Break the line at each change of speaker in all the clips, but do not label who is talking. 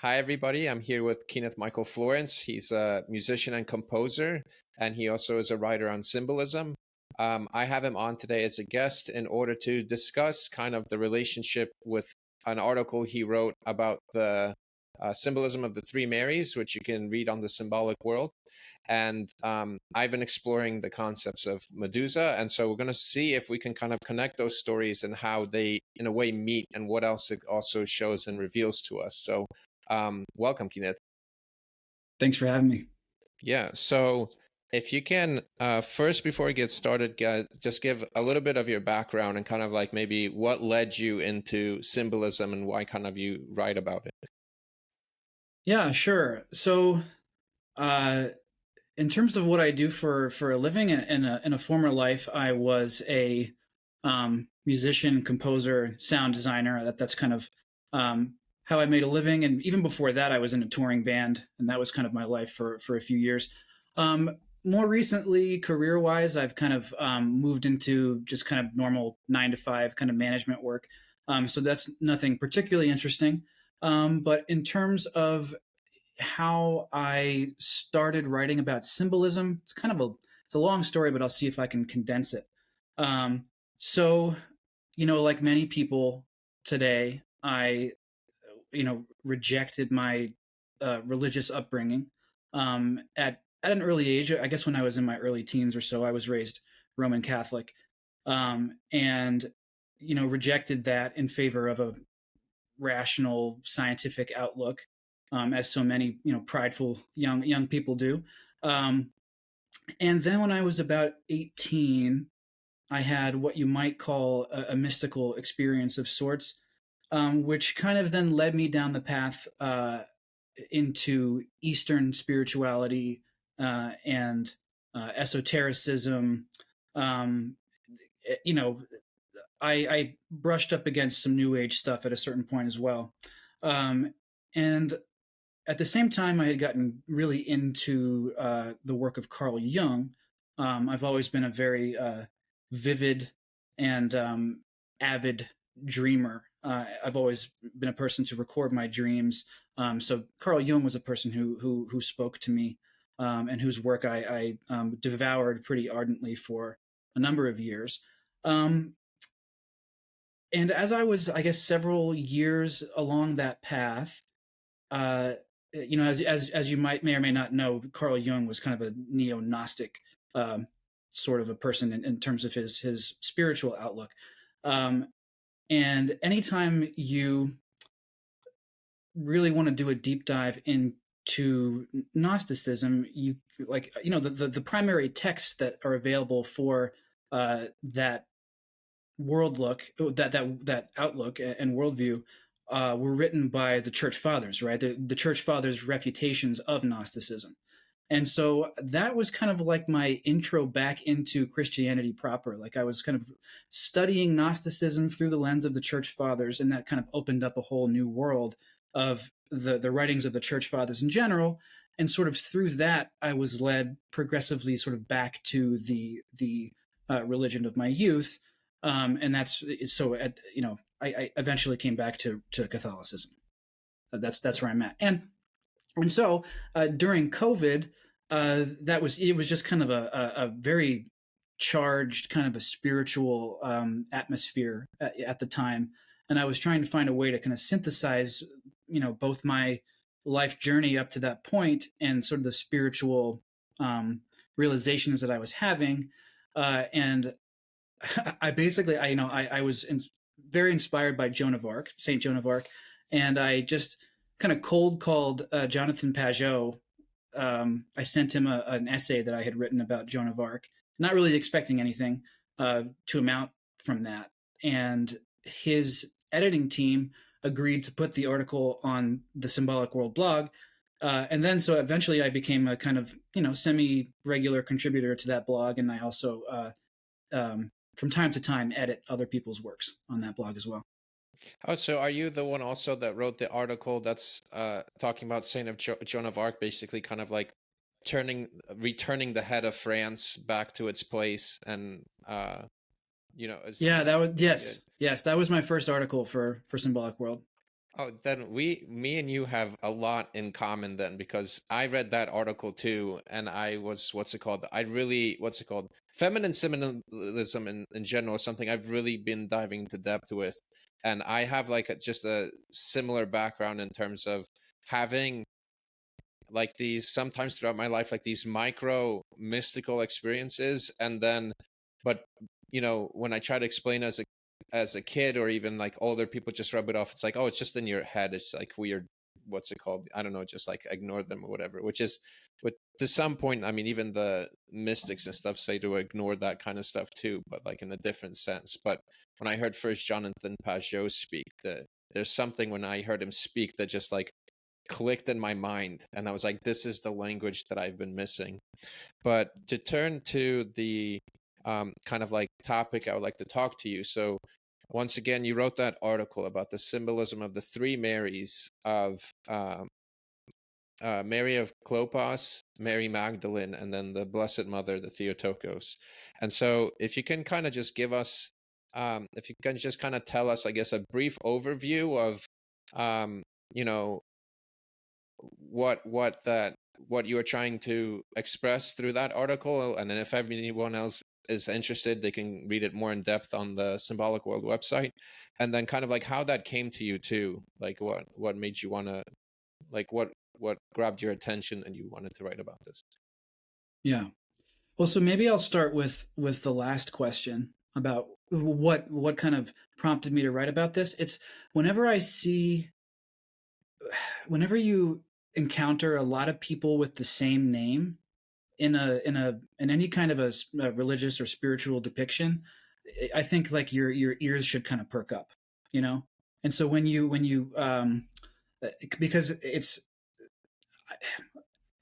Hi, everybody. I'm here with Kenneth Michael Florence. He's a musician and composer, and he also is a writer on symbolism. I have him on today as a guest in order to discuss kind of the relationship with an article he wrote about the symbolism of the Three Marys, which you can read on the Symbolic World. And I've been exploring the concepts of Medusa. And so we're going to see if we can kind of connect those stories and how they, in a way, meet and what else it also shows and reveals to us. So welcome, Kenneth.
Thanks for having me.
Yeah. So if you can, first, before we get started, just give a little bit of your background and kind of like maybe what led you into symbolism and why kind of you write about it.
Yeah, sure. So, in terms of what I do for a living, in a former life, I was a musician, composer, sound designer. That's kind of how I made a living. And even before that, I was in a touring band, and that was kind of my life for a few years. More recently, career wise, I've kind of moved into just kind of normal 9 to 5 kind of management work. So that's nothing particularly interesting. But in terms of how I started writing about symbolism, it's kind of it's a long story, but I'll see if I can condense it. Um, so, like many people today, I rejected my religious upbringing at an early age. I guess when I was in my early teens or so, I was raised Roman Catholic, and rejected that in favor of a rational scientific outlook, as so many prideful young people do. Um, and then when I was about 18, I had what you might call a mystical experience of sorts, which kind of then led me down the path into Eastern spirituality and esotericism. Um, you know, I brushed up against some New Age stuff at a certain point as well. And at the same time, I had gotten really into the work of Carl Jung. I've always been a very vivid and avid dreamer. I've always been a person to record my dreams. So Carl Jung was a person who spoke to me, and whose work I devoured pretty ardently for a number of years. Um, and as I was, I guess, several years along that path, uh, as you may or may not know, Carl Jung was kind of a neo-Gnostic sort of a person in terms of his spiritual outlook. Um, and anytime you really want to do a deep dive into Gnosticism, you the primary texts that are available for that world look that outlook and worldview were written by the church fathers, right? The church fathers' refutations of Gnosticism. And so that was kind of like my intro back into Christianity proper. Like I was kind of studying Gnosticism through the lens of the church fathers, and that kind of opened up a whole new world of the writings of the church fathers in general. And sort of through that, I was led progressively sort of back to the religion of my youth. And that's so I eventually came back to Catholicism. That's where I'm at. And so during COVID, it was just kind of a very charged kind of a spiritual atmosphere at the time, and I was trying to find a way to kind of synthesize, both my life journey up to that point and sort of the spiritual realizations that I was having, and I basically, I was very inspired by Joan of Arc, Saint Joan of Arc, and I just kind of cold called Jonathan Pajot. I sent him an essay that I had written about Joan of Arc, not really expecting anything to amount from that. And his editing team agreed to put the article on the Symbolic World blog. And then so eventually I became a kind of, semi-regular contributor to that blog. And I also, from time to time, edit other people's works on that blog as well.
Oh, so are you the one also that wrote the article that's talking about Saint of Joan of Arc, basically kind of like returning the head of France back to its place, and
Yeah, that was yes, that was my first article for Symbolic World.
Oh, then me and you have a lot in common then, because I read that article too, and I was, what's it called? I really, what's it called? Feminine symbolism in general is something I've really been diving into depth with. And I have like just a similar background in terms of having like these sometimes throughout my life, like these micro mystical experiences. And then, but when I try to explain as a kid, or even like older people just rub it off. It's like, oh, it's just in your head. It's like weird. What's it called? I don't know. Just like ignore them or whatever. Which is, but to some point, I mean, even the mystics and stuff say to ignore that kind of stuff too, but like in a different sense. But when I heard first Jonathan Pajot speak, there's something when I heard him speak that just like clicked in my mind, and I was like, this is the language that I've been missing. But to turn to the kind of like topic I would like to talk to you. So once again, you wrote that article about the symbolism of the three Marys of Mary of Clopas, Mary Magdalene, and then the Blessed Mother, the Theotokos. And so if you can kind of just give us, if you can just kind of tell us, I guess, a brief overview of, you know, what you are trying to express through that article, and then if anyone else is interested, they can read it more in depth on the Symbolic World website, and then kind of like how that came to you too, like what made you want to, like what grabbed your attention and you wanted to write about this.
Yeah. Well, so maybe I'll start with the last question about what kind of prompted me to write about this. It's whenever you encounter a lot of people with the same name in any kind of a religious or spiritual depiction, I think like your ears should kind of perk up, you know. And so when you because it's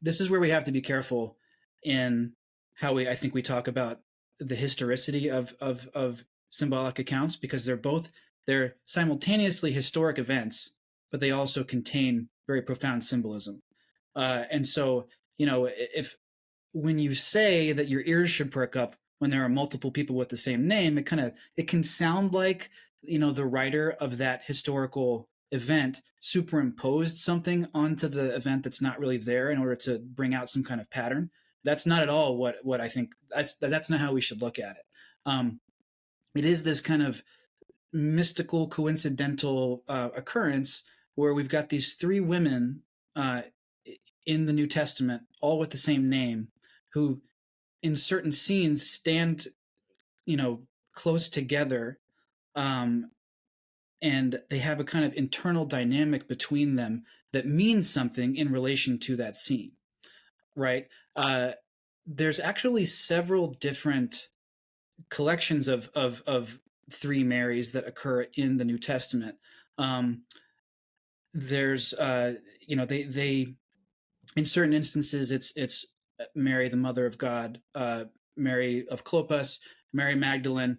this is where we have to be careful in how I think we talk about the historicity of symbolic accounts, because they're simultaneously historic events, but they also contain very profound symbolism. And so, if when you say that your ears should perk up when there are multiple people with the same name, it can sound like, the writer of that historical event superimposed something onto the event that's not really there in order to bring out some kind of pattern. That's not at all what I think. That's not how we should look at it. It is this kind of mystical, coincidental occurrence where we've got these three women in the New Testament, all with the same name, who in certain scenes stand, close together, and they have a kind of internal dynamic between them that means something in relation to that scene, right? There's actually several different collections of three Marys that occur in the New Testament. There's they in certain instances it's Mary, the Mother of God, Mary of Clopas, Mary Magdalene,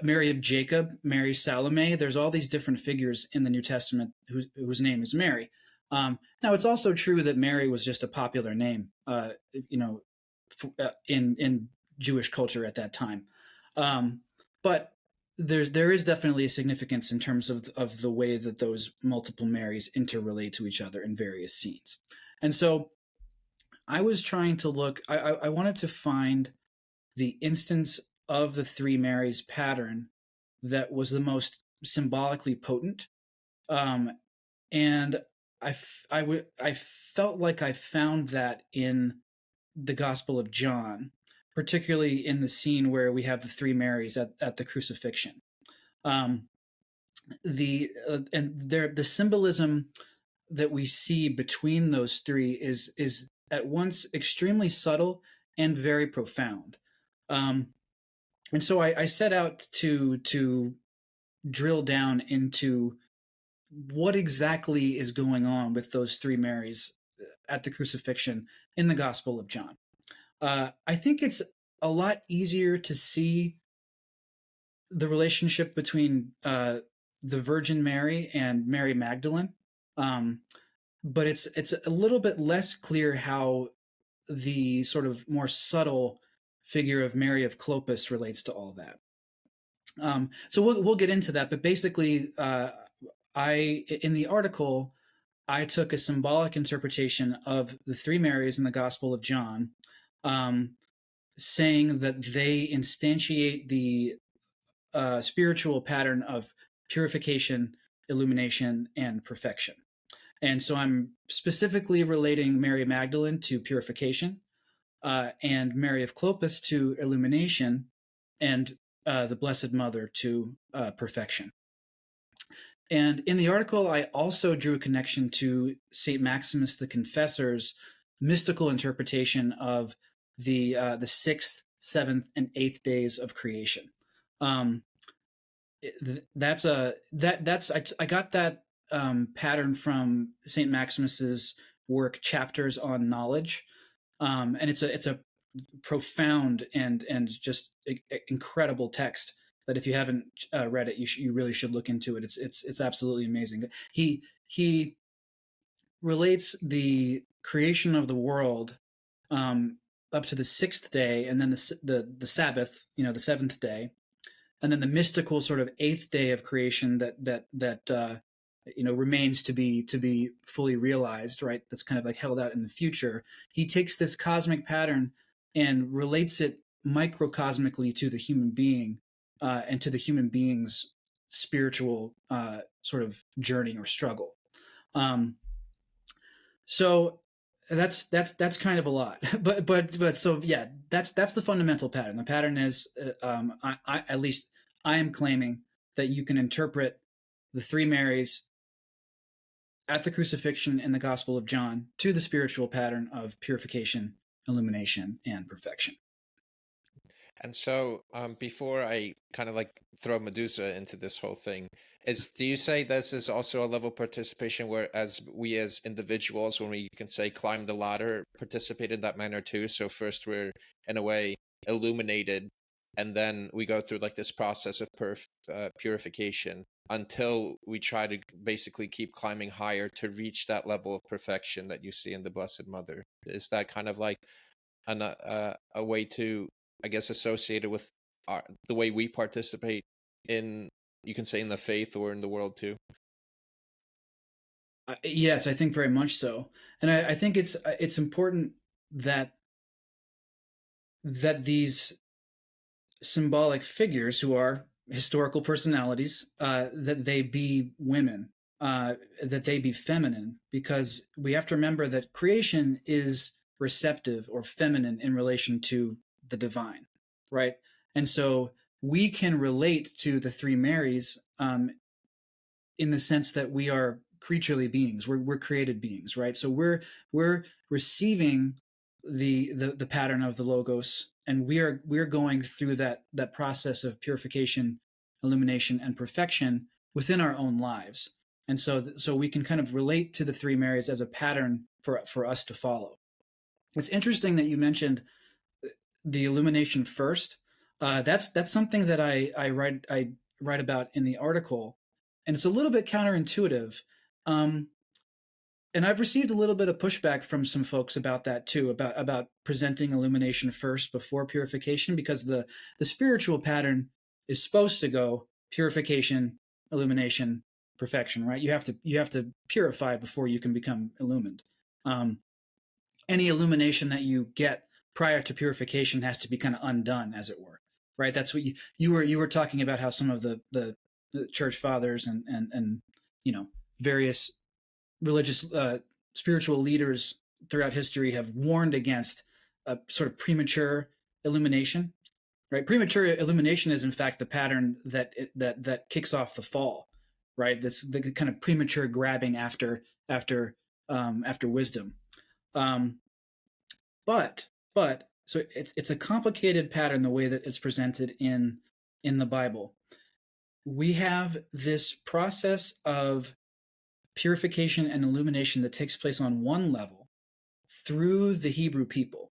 Mary of Jacob, Mary Salome. There's all these different figures in the New Testament whose name is Mary. Now, it's also true that Mary was just a popular name, in Jewish culture at that time. But there is definitely a significance in terms of the way that those multiple Marys interrelate to each other in various scenes. And so I was trying to look, I wanted to find the instance of the three Marys pattern that was the most symbolically potent. And I felt like I found that in the Gospel of John, particularly in the scene where we have the three Marys at the crucifixion. The symbolism that we see between those three is at once extremely subtle and very profound. And so I set out to drill down into what exactly is going on with those three Marys at the crucifixion in the Gospel of John. I think it's a lot easier to see the relationship between the Virgin Mary and Mary Magdalene, but it's a little bit less clear how the sort of more subtle figure of Mary of Clopas relates to all that. So we'll get into that, but basically, in the article, I took a symbolic interpretation of the three Marys in the Gospel of John, um, saying that they instantiate the spiritual pattern of purification, illumination, and perfection. And so I'm specifically relating Mary Magdalene to purification, and Mary of Clopas to illumination, and the Blessed Mother to perfection. And in the article, I also drew a connection to Saint Maximus the Confessor's mystical interpretation of the sixth, seventh, and eighth days of creation. Um, I got that pattern from Saint Maximus's work, Chapters on Knowledge, and it's a profound and just incredible text that if you haven't read it, you really should look into it. It's absolutely amazing. He relates the creation of the world up to the sixth day, and then the Sabbath, the seventh day, and then the mystical sort of eighth day of creation that remains to be fully realized, right? That's kind of like held out in the future. He takes this cosmic pattern and relates it microcosmically to the human being, and to the human being's spiritual sort of journey or struggle. So that's kind of a lot, but so yeah, that's the fundamental pattern. The pattern is, I at least I am claiming that you can interpret the three Marys at the crucifixion in the Gospel of John to the spiritual pattern of purification, illumination, and perfection.
And so, before I kind of like throw Medusa into this whole thing, do you say this is also a level of participation where, as we as individuals, when we can say climb the ladder, participate in that manner too? So first we're in a way illuminated, and then we go through like this process of purification until we try to basically keep climbing higher to reach that level of perfection that you see in the Blessed Mother. Is that kind of like a way to, I guess, associated with the way we participate in, you can say, in the faith or in the world too?
Yes, I think very much so, and I think it's important that these symbolic figures, who are historical personalities, that they be women, that they be feminine, because we have to remember that creation is receptive or feminine in relation to the divine, right? And so we can relate to the three Marys in the sense that we are creaturely beings. We're created beings, right? So we're receiving the pattern of the Logos, and we're going through that process of purification, illumination, and perfection within our own lives. And so we can kind of relate to the three Marys as a pattern for us to follow. It's interesting that you mentioned the illumination first. That's something that I write about in the article, and it's a little bit counterintuitive. And I've received a little bit of pushback from some folks about that too, about presenting illumination first before purification, because the spiritual pattern is supposed to go purification, illumination, perfection, right? You have to purify before you can become illumined. Any illumination that you get prior to purification has to be kind of undone, as it were, right? That's what you were talking about, how some of the church fathers and various religious spiritual leaders throughout history have warned against a sort of premature illumination, right? Premature illumination is in fact the pattern that kicks off the fall, right? That's the kind of premature grabbing after wisdom. But so it's a complicated pattern, the way that it's presented in the Bible. We have this process of purification and illumination that takes place on one level through the Hebrew people,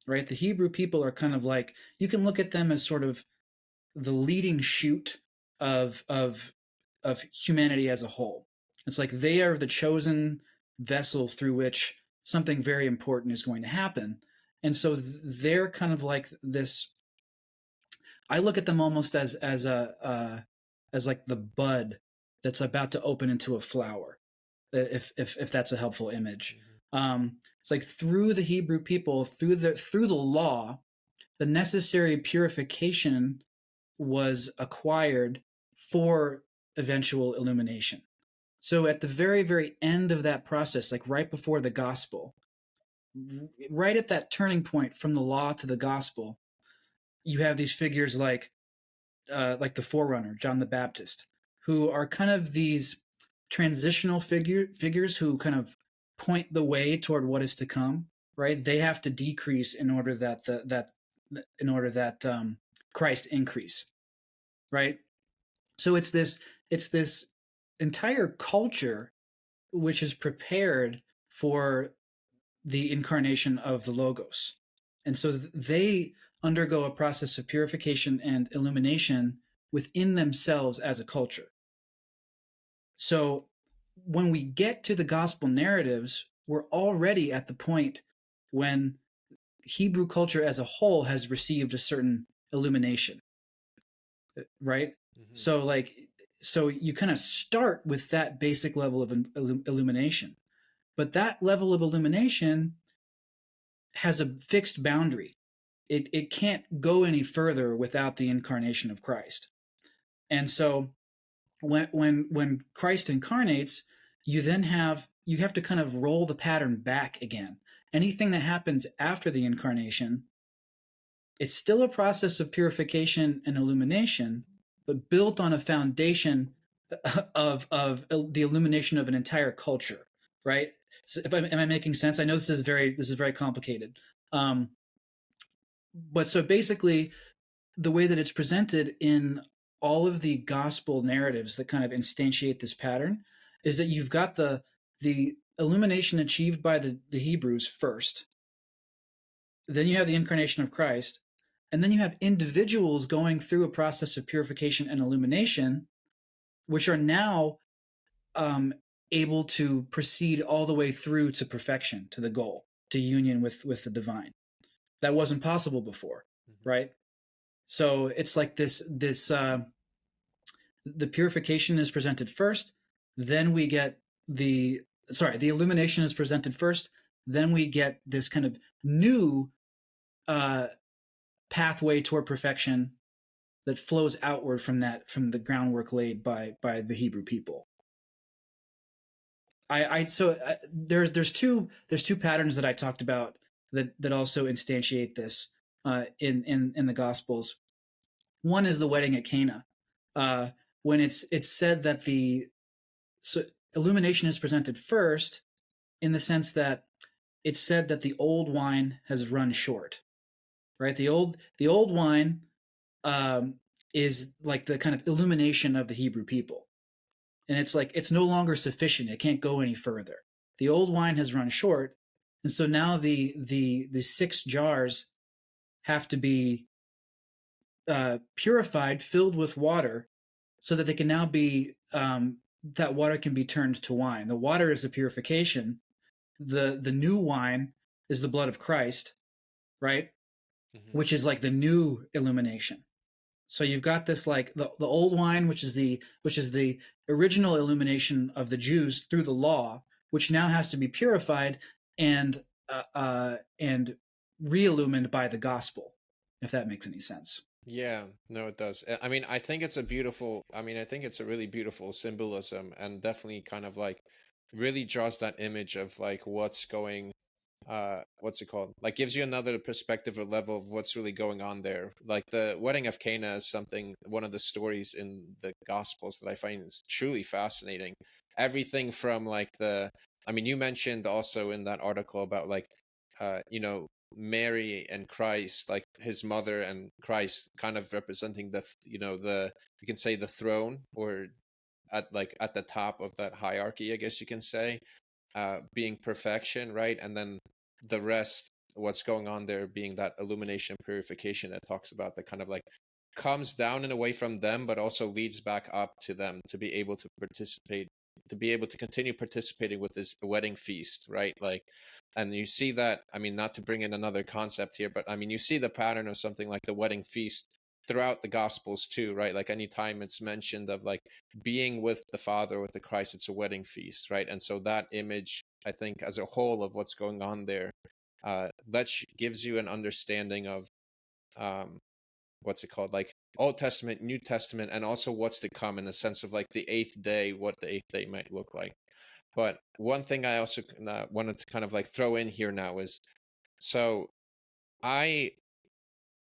right? The Hebrew people are kind of like, you can look at them as sort of the leading shoot of humanity as a whole. It's like they are the chosen vessel through which something very important is going to happen. And so they're kind of like this. I look at them almost as like the bud that's about to open into a flower, if that's a helpful image. It's like through the Hebrew people, through the law, the necessary purification was acquired for eventual illumination. So at the very, very end of that process, like right before the gospel, right at that turning point from the law to the gospel, you have these figures like the forerunner, John the Baptist, who are kind of these transitional figures who kind of point the way toward what is to come. Right? They have to decrease in order that Christ increase. Right? So it's this entire culture which is prepared for the incarnation of the Logos. And so they undergo a process of purification and illumination within themselves as a culture. So when we get to the gospel narratives, we're already at the point when Hebrew culture as a whole has received a certain illumination, right? So you kind of start with that basic level of illumination, but that level of illumination has a fixed boundary. It can't go any further without the incarnation of Christ. And so when Christ incarnates, you have to kind of roll the pattern back again. Anything that happens after the incarnation, it's still a process of purification and illumination, but built on a foundation of the illumination of an entire culture, right? So am I making sense? I know this is very complicated. But so basically, the way that it's presented in all of the gospel narratives that kind of instantiate this pattern is that you've got the illumination achieved by the Hebrews first. Then you have the incarnation of Christ, and then you have individuals going through a process of purification and illumination, which are now able to proceed all the way through to perfection, to the goal, to union with the divine. That wasn't possible before, right? So it's like the purification is presented first, then we get the illumination is presented first, then we get this kind of new pathway toward perfection that flows outward from the groundwork laid by the Hebrew people. There's two patterns that I talked about that also instantiate this in the Gospels. One is the wedding at Cana, when it's said that illumination is presented first, in the sense that it's said that the old wine has run short, right? The old wine is like the kind of illumination of the Hebrew people, and it's like it's no longer sufficient; it can't go any further. The old wine has run short, and so now the 6 jars have to be purified, filled with water, so that they can now be that water can be turned to wine. The water is the purification. The new wine is the blood of Christ, right? Which is like the new illumination. So you've got this like the old wine, which is the original illumination of the Jews through the law, which now has to be purified and re-illumined by the gospel, if that makes any sense.
Yeah, no, it does. I mean, I think it's a really beautiful symbolism, and definitely kind of like really draws that image of like what's what's it called? Like gives you another perspective or level of what's really going on there. Like the wedding of Cana is one of the stories in the Gospels that I find is truly fascinating. Everything from like you mentioned also in that article about like, Mary and Christ, like his mother and Christ, kind of representing you can say the throne, or at the top of that hierarchy, I guess you can say, being perfection, right? And then the rest, what's going on there being that illumination, purification that talks about, that kind of like comes down in a way from them, but also leads back up to them to be able to participate, to be able to continue participating with this wedding feast, right? Like, and you see that, not to bring in another concept here, but you see the pattern of something like the wedding feast throughout the Gospels too, right? Like anytime it's mentioned of like being with the Father, with the Christ, it's a wedding feast, right? And so that image, I think, as a whole of what's going on there, that gives you an understanding of what's it called, like Old Testament, New Testament, and also what's to come in the sense of like the eighth day, what the eighth day might look like. But one thing I also wanted to kind of like throw in here now is, so I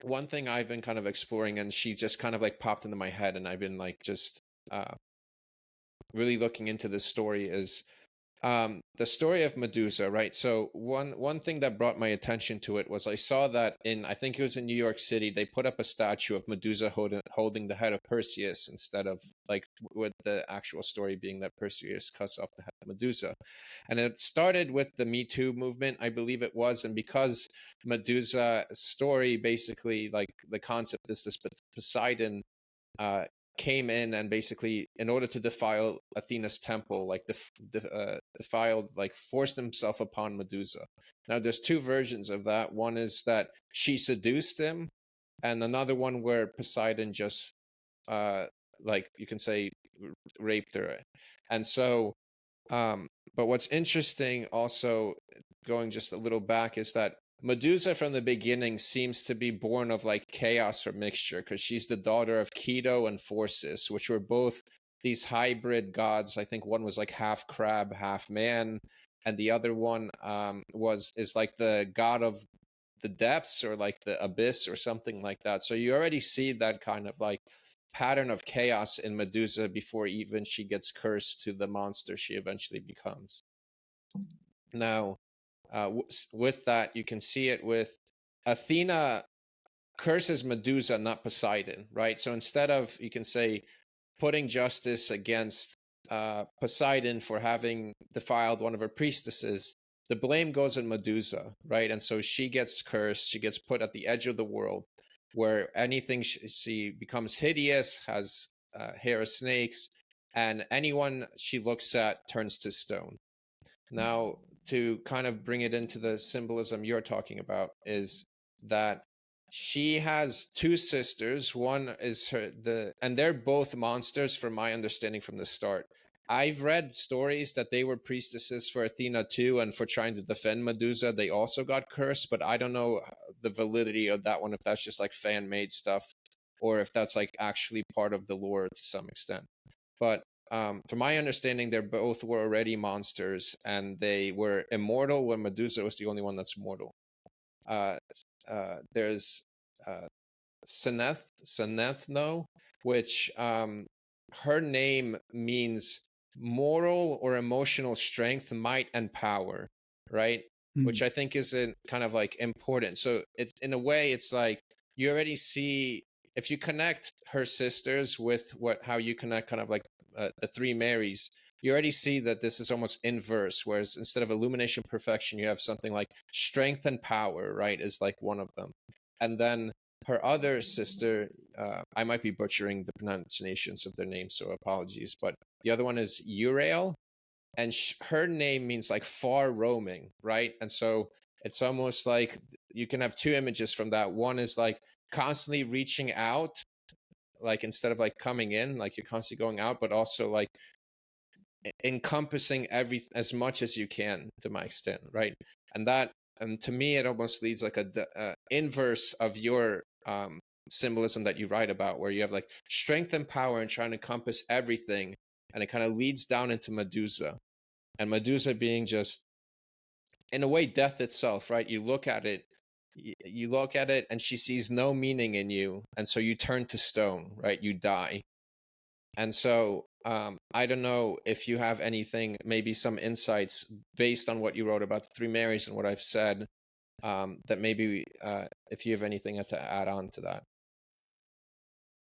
one thing I've been kind of exploring, and she just kind of like popped into my head, and I've been like just really looking into this story, is the story of Medusa, right? So one thing that brought my attention to it was I saw that in, I think it was in New York City, they put up a statue of Medusa holding the head of Perseus, instead of like with the actual story being that Perseus cuts off the head of Medusa. And it started with the Me Too movement, I believe it was, and because Medusa story, basically like the concept is this Poseidon uh, came in and basically, in order to defile Athena's temple, like defiled, like forced himself upon Medusa. Now, there's two versions of that. One is that she seduced him, and another one where Poseidon just, like you can say, raped her. And so, but what's interesting also, going just a little back, is that Medusa from the beginning seems to be born of like chaos or mixture, because she's the daughter of Keto and Phorcys, which were both these hybrid gods. I think one was like half crab, half man, and the other one is like the god of the depths, or like the abyss or something like that. So you already see that kind of like pattern of chaos in Medusa before even she gets cursed to the monster she eventually becomes. Now, with that, you can see it with Athena curses Medusa, not Poseidon, right? So instead of, you can say, putting justice against Poseidon for having defiled one of her priestesses, the blame goes on Medusa, right? And so she gets cursed, she gets put at the edge of the world, where anything she becomes hideous, has hair of snakes, and anyone she looks at turns to stone. Now, to kind of bring it into the symbolism you're talking about, is that she has two sisters. One is and they're both monsters from my understanding from the start. I've read stories that they were priestesses for Athena too, and for trying to defend Medusa, they also got cursed, but I don't know the validity of that one, if that's just like fan-made stuff, or if that's like actually part of the lore to some extent. But from my understanding, they both were already monsters, and they were immortal when Medusa was the only one that's mortal. There's Senethno, which her name means moral or emotional strength, might, and power, right? Which I think is kind of like important. So it's, in a way, it's like you already see, if you connect her sisters with how you connect kind of like the three Marys, you already see that this is almost inverse, whereas instead of illumination, perfection, you have something like strength and power, right, is like one of them. And then her other sister, I might be butchering the pronunciations of their names, so apologies, but the other one is Uriel, and her name means like far roaming, right? And so it's almost like you can have two images from that. One is like constantly reaching out, like instead of like coming in, like you're constantly going out, but also like encompassing as much as you can, to my extent, right? And to me, it almost leads like a inverse of your symbolism that you write about, where you have like strength and power and trying to encompass everything, and it kind of leads down into Medusa, and Medusa being just, in a way, death itself, right? You look at it, and she sees no meaning in you, and so you turn to stone, right? You die. And so I don't know if you have anything, maybe some insights based on what you wrote about the three Marys and what I've said, that maybe if you have anything to add on to that.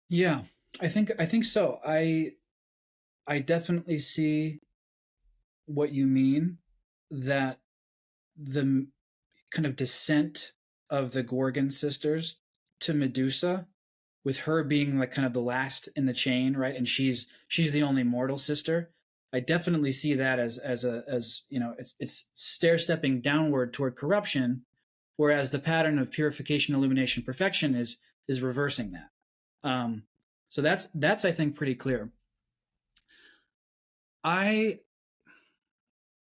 Yeah, I think so. I definitely see what you mean, that the kind of descent of the Gorgon sisters to Medusa, with her being like kind of the last in the chain, right? And she's the only mortal sister. I definitely see that as you know, it's stair stepping downward toward corruption, whereas the pattern of purification, illumination, perfection is reversing that. Um, so that's I think pretty clear. I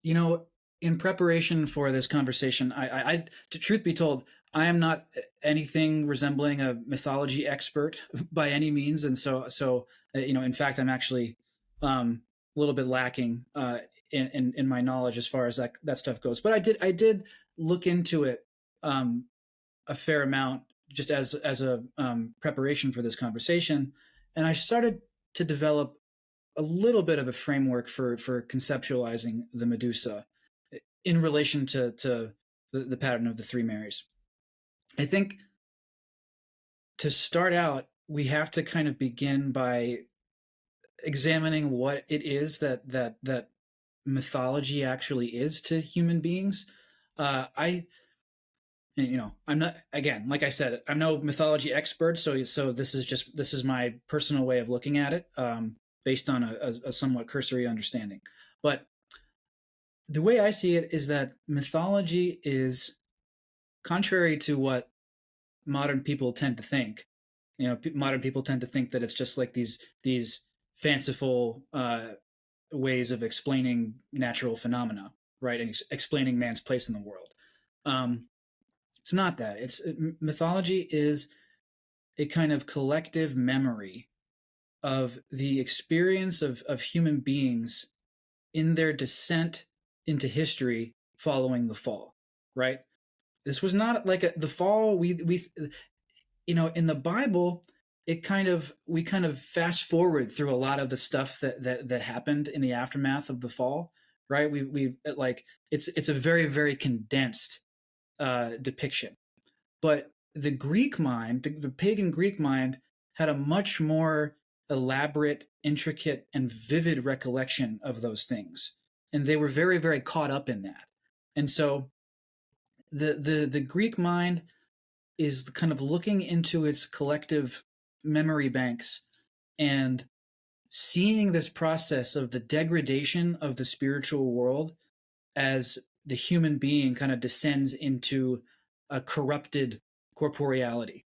you know, in preparation for this conversation, to truth be told, I am not anything resembling a mythology expert by any means, and in fact, I'm actually a little bit lacking in my knowledge as far as that stuff goes. But I did look into it a fair amount just as a preparation for this conversation, and I started to develop a little bit of a framework for conceptualizing the Medusa in relation to the pattern of the three Marys. I think to start out, we have to kind of begin by examining what it is that mythology actually is to human beings. I I'm not, again, like I said, I'm no mythology expert, so this is my personal way of looking at it, based on a somewhat cursory understanding. But the way I see it is that mythology is contrary to what modern people tend to think. Modern people tend to think that it's just like these fanciful ways of explaining natural phenomena, right, and explaining man's place in the world. Um, it's not that. Mythology is a kind of collective memory of the experience of human beings in their descent into history following the fall, right? This was not like the fall. We in the Bible, we kind of fast forward through a lot of the stuff that happened in the aftermath of the fall, right? We like it's a very very condensed depiction. But the Greek mind, the pagan Greek mind, had a much more elaborate, intricate, and vivid recollection of those things, and they were very, very caught up in that. And so, the Greek mind is kind of looking into its collective memory banks and seeing this process of the degradation of the spiritual world as the human being kind of descends into a corrupted corporeality.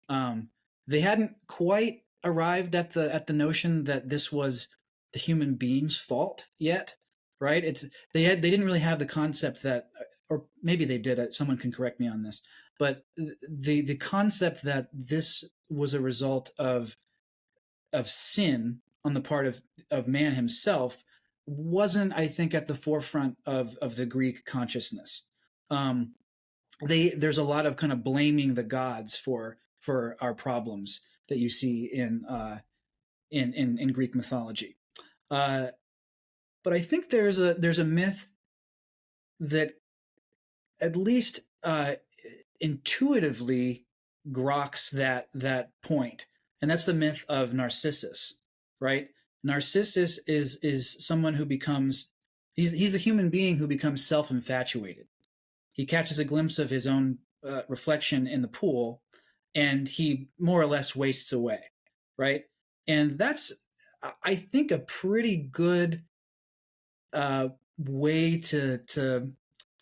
Um, they hadn't quite arrived at the notion that this was the human being's fault yet, right? They didn't really have the concept that, or maybe they did. Someone can correct me on this, but the concept that this was a result of sin on the part of man himself wasn't, I think, at the forefront of the Greek consciousness. Um, there's a lot of kind of blaming the gods for our problems that you see in Greek mythology. Uh, but I think there's a myth that at least intuitively groks that point, and that's the myth of Narcissus, right? Narcissus is someone who becomes he's a human being who becomes self-infatuated. He catches a glimpse of his own reflection in the pool, and he more or less wastes away, right? And that's, I think, a pretty good way to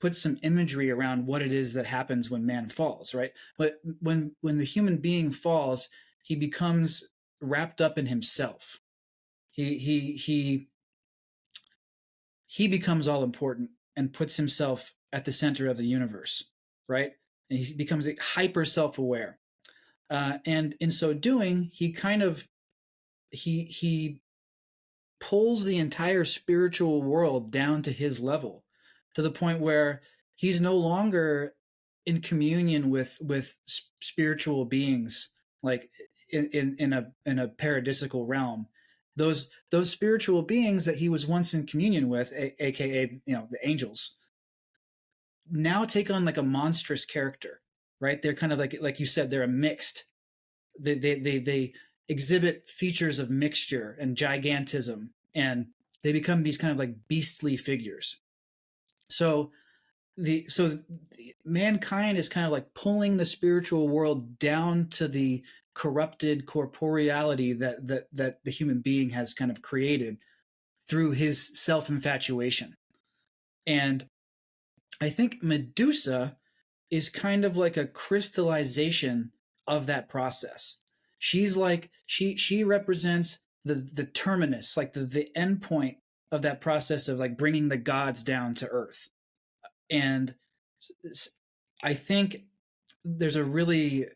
put some imagery around what it is that happens when man falls, right? But when the human being falls, he becomes wrapped up in himself. He he becomes all important and puts himself at the center of the universe, right? And he becomes hyper self-aware, and in so doing, he pulls the entire spiritual world down to his level, to the point where he's no longer in communion with spiritual beings, like in a paradisical realm. Those spiritual beings that he was once in communion with, aka the angels, now take on like a monstrous character, right? They're kind of like you said, they're a mixed. They exhibit features of mixture and gigantism, and they become these kind of like beastly figures. So mankind is kind of like pulling the spiritual world down to the corrupted corporeality that the human being has kind of created through his self-infatuation. And I think Medusa is kind of like a crystallization of that process. She's like she represents the terminus, like the end point of that process of like bringing the gods down to earth. And I think there's a really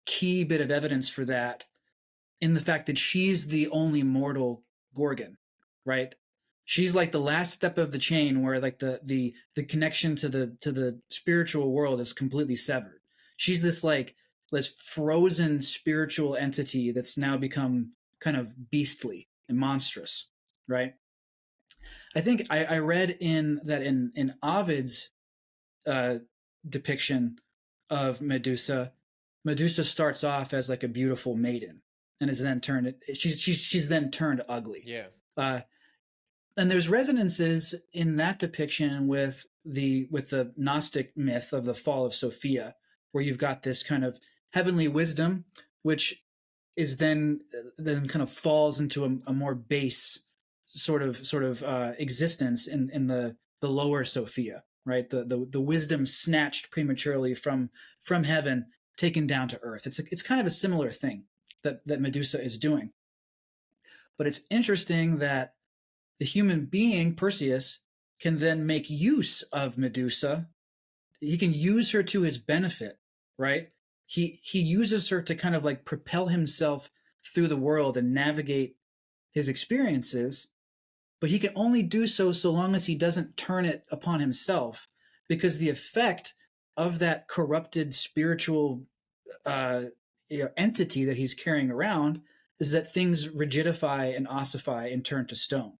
key bit of evidence for that in the fact that she's the only mortal Gorgon, right? She's like the last step of the chain where like the connection to the spiritual world is completely severed. She's this like this frozen spiritual entity that's now become kind of beastly and monstrous, right? I think I read in that in Ovid's uh, depiction of Medusa, Medusa starts off as like a beautiful maiden and is then turned. She's then turned ugly.
Yeah.
Uh, and there's resonances in that depiction with the Gnostic myth of the fall of Sophia, where you've got this kind of heavenly wisdom, which is then kind of falls into a more base sort of existence in the lower Sophia, right? The wisdom snatched prematurely from heaven, taken down to earth. It's kind of a similar thing that Medusa is doing. But it's interesting that the human being, Perseus, can then make use of Medusa. He can use her to his benefit, right? He uses her to kind of like propel himself through the world and navigate his experiences, but he can only do so so long as he doesn't turn it upon himself, because the effect of that corrupted spiritual entity that he's carrying around is that things rigidify and ossify and turn to stone.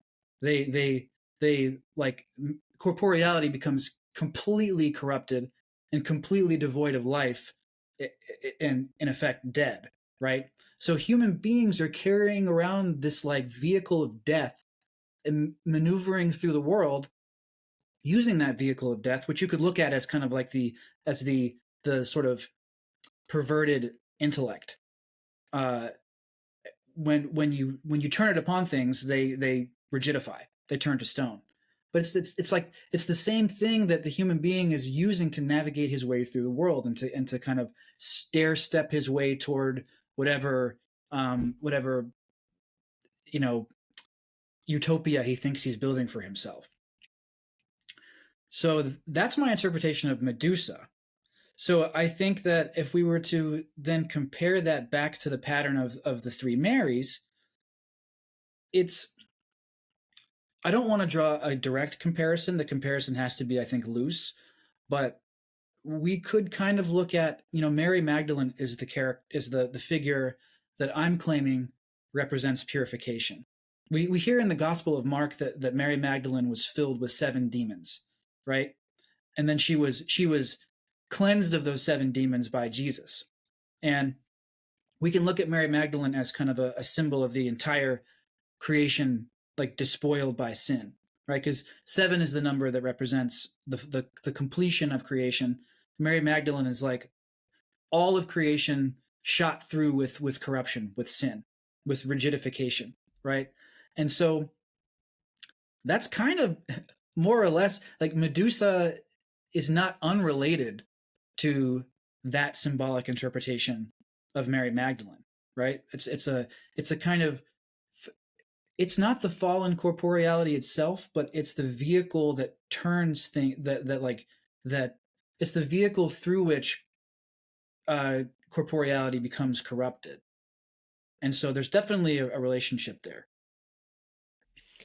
They like corporeality becomes completely corrupted and completely devoid of life, and in effect dead, right? So human beings are carrying around this like vehicle of death and maneuvering through the world using that vehicle of death, which you could look at as kind of like the sort of perverted intellect. When you turn it upon things, they rigidify, they turn to stone. But it's like it's the same thing that the human being is using to navigate his way through the world and to kind of stair step his way toward whatever you know utopia he thinks he's building for himself. So that's my interpretation of Medusa. So I think that if we were to then compare that back to the pattern of the three Marys, I don't want to draw a direct comparison. The comparison has to be, I think, loose, but we could kind of look at, Mary Magdalene is the figure that I'm claiming represents purification. We hear in the Gospel of Mark that Mary Magdalene was filled with 7 demons, right? And then she was cleansed of those 7 demons by Jesus. And we can look at Mary Magdalene as kind of a symbol of the entire creation, like despoiled by sin, right? Because 7 is the number that represents the completion of creation. Mary Magdalene is like all of creation shot through with corruption, with sin, with rigidification, right? And so that's kind of more or less like Medusa is not unrelated to that symbolic interpretation of Mary Magdalene, right? It's a kind of, it's not the fallen corporeality itself, but it's the vehicle that turns that it's the vehicle through which corporeality becomes corrupted. And so there's definitely a relationship there.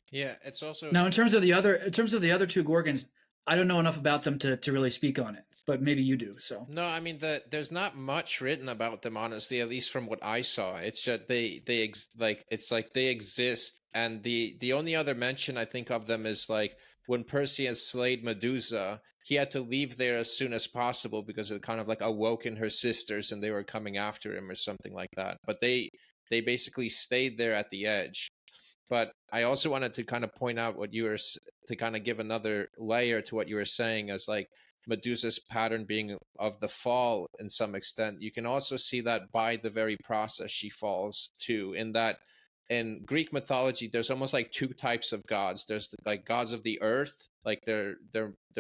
Yeah, it's also
Now in terms of the other 2 Gorgons, I don't know enough about them to really speak on it, but maybe you do. So
no, I mean there's not much written about them, honestly, at least from what I saw. It's just they exist, and the only other mention I think of them is like when Perseus slayed Medusa, he had to leave there as soon as possible because it kind of like awoken her sisters and they were coming after him or something like that. But they basically stayed there at the edge. But I also wanted to kind of point out what you were, to kind of give another layer to what you were saying as like Medusa's pattern being of the fall in some extent. You can also see that by the very process she falls too, in that in Greek mythology, there's almost like two types of gods. There's like gods of the earth, like they're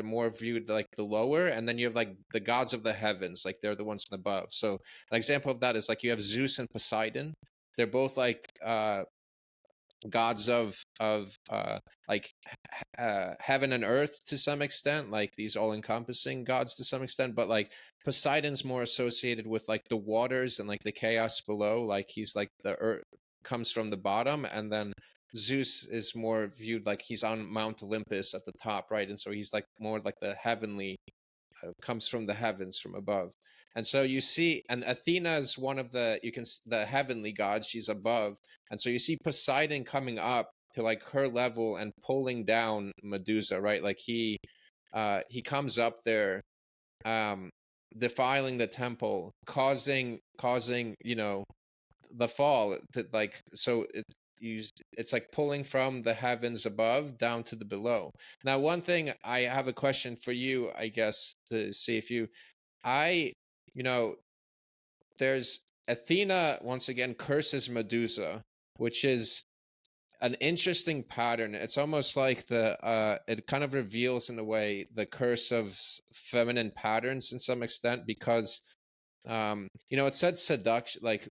more viewed like the lower, and then you have like the gods of the heavens, like they're the ones above. So an example of that is like you have Zeus and Poseidon. They're both like gods of like heaven and earth to some extent, like these all-encompassing gods to some extent. But like Poseidon's more associated with like the waters and like the chaos below, like he's like the earth comes from the bottom, and then Zeus is more viewed like he's on Mount Olympus at the top, right? And so he's like more like the heavenly, comes from the heavens from above. And so you see, and Athena is one of the, the heavenly gods, she's above. And so you see Poseidon coming up to like her level and pulling down Medusa, right? Like he comes up there, defiling the temple, causing the fall to, like, so it's like pulling from the heavens above down to the below. Now, one thing I have a question for you, I guess, to see if I, you know, there's Athena once again curses Medusa, which is an interesting pattern. It's almost like it kind of reveals in a way the curse of feminine patterns in some extent, because it said seduction, like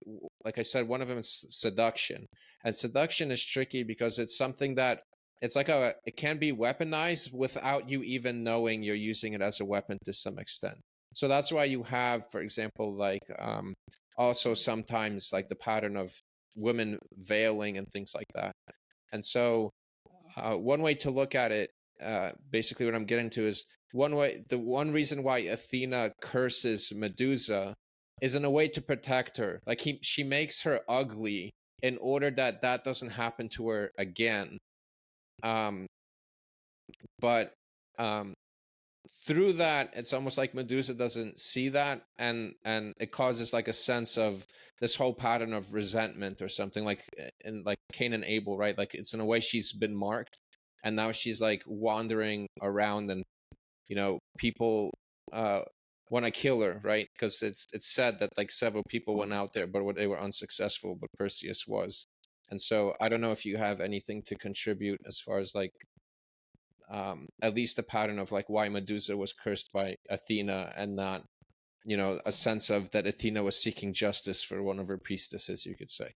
I said, one of them is seduction. And seduction is tricky because it's something that it's like it can be weaponized without you even knowing you're using it as a weapon to some extent. So that's why you have, for example, like also sometimes like the pattern of women veiling and things like that. And so one way to look at it, basically what I'm getting to is the one reason why Athena curses Medusa is in a way to protect her. Like she makes her ugly in order that doesn't happen to her again. But through that, it's almost like Medusa doesn't see that, and it causes like a sense of this whole pattern of resentment or something, like in like Cain and Abel, right? Like it's in a way she's been marked, and now she's like wandering around, and people want to kill her, right? Because it's said that like several people went out there, but they were unsuccessful, but Perseus was. And so I don't know if you have anything to contribute as far as like at least a pattern of like why Medusa was cursed by Athena, and not a sense of that Athena was seeking justice for one of her priestesses, you could say.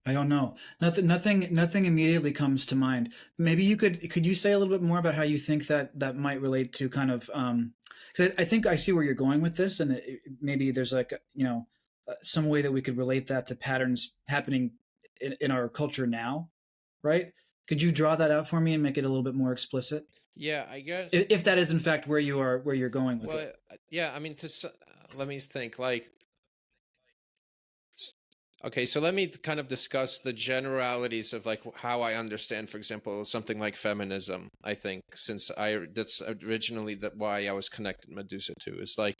I don't know. Nothing immediately comes to mind. Maybe could you say a little bit more about how you think that might relate to kind of, 'cause I think I see where you're going with this, and maybe there's like, some way that we could relate that to patterns happening in our culture now, right? Could you draw that out for me and make it a little bit more explicit?
Yeah, I guess.
If that is in fact where you're going with it.
Yeah, I mean, let me think. Like, okay, so let me kind of discuss the generalities of like how I understand, for example, something like feminism. I think since that's originally why I was connected Medusa to, is like,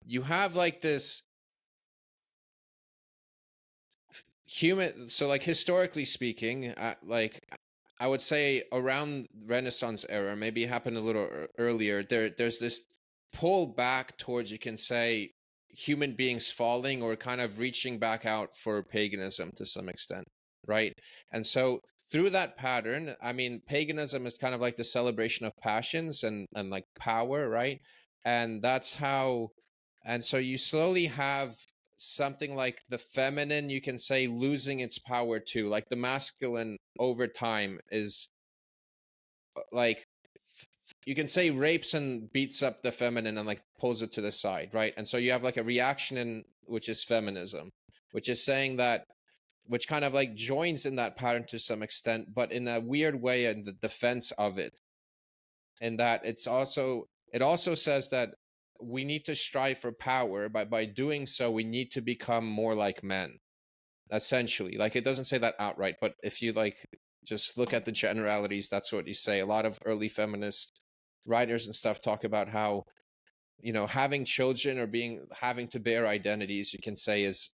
you have like this human. So like historically speaking, like I would say around Renaissance era, maybe it happened a little earlier. There's this pull back towards, you can say, human beings falling or kind of reaching back out for paganism to some extent, right? And so through that pattern, I mean, paganism is kind of like the celebration of passions and like power, right? And that's how, and so you slowly have something like the feminine, you can say, losing its power too. Like the masculine over time is like, you can say, rapes and beats up the feminine and like pulls it to the side, right? And so you have like a reaction in which is feminism, which is saying that, which kind of like joins in that pattern to some extent, but in a weird way in the defense of it. And that it also says that we need to strive for power, but by doing so, we need to become more like men, essentially. Like it doesn't say that outright, but if you like just look at the generalities, that's what you say. A lot of early feminist writers and stuff talk about how having children or having to bear identities, you can say, is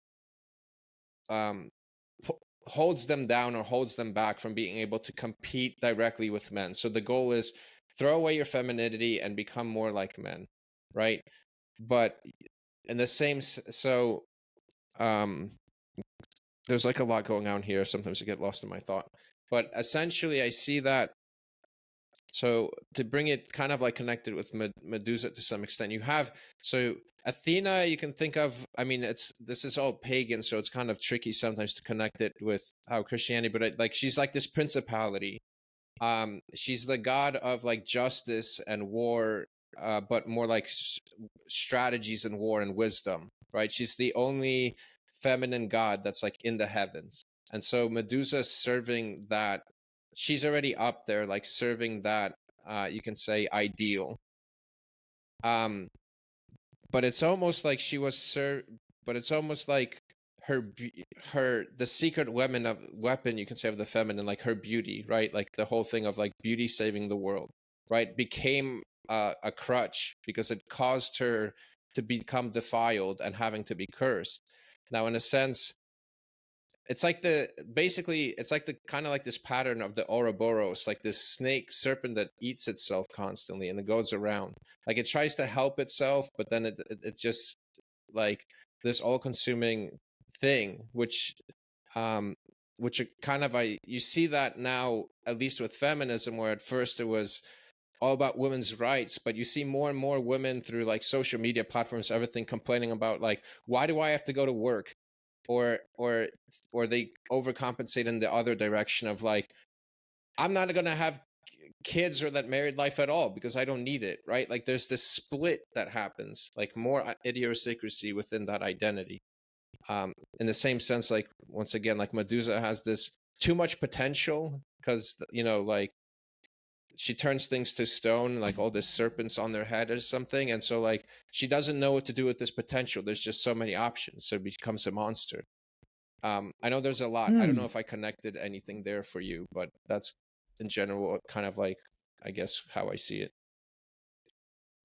holds them down or holds them back from being able to compete directly with men. So the goal is throw away your femininity and become more like men, right? but in the same so um there's like a lot going on here. Sometimes I get lost in my thought, but essentially I see that. So to bring it kind of like connected with Medusa to some extent, you have, so Athena, you can think of, I mean, this is all pagan, so it's kind of tricky sometimes to connect it with how Christianity, but like she's like this principality. She's the god of like justice and war, but more like strategies and war and wisdom, right? She's the only feminine god that's like in the heavens. And so Medusa's serving that, she's already up there, like serving that, you can say, ideal. Um, but it's almost like she was but it's almost like the secret weapon, you can say, of the feminine, like her beauty, right? Like the whole thing of like beauty saving the world, right, became a crutch because it caused her to become defiled and having to be cursed. Now, in a sense, it's like it's like the kind of like this pattern of the Ouroboros, like this snake serpent that eats itself constantly and it goes around. Like it tries to help itself, but then it's just like this all-consuming thing, which kind of, you see that now, at least with feminism, where at first it was all about women's rights, but you see more and more women through like social media platforms, everything, complaining about like, why do I have to go to work? Or they overcompensate in the other direction of like, I'm not going to have kids or that married life at all because I don't need it, right? Like there's this split that happens, like more idiosyncrasy within that identity. In the same sense, like once again, like Medusa has this too much potential because, like she turns things to stone, like all this serpents on their head or something, and so like she doesn't know what to do with this potential. There's just so many options, so it becomes a monster. I know there's a lot. I don't know if I connected anything there for you, but that's in general kind of like, I guess, how I see it.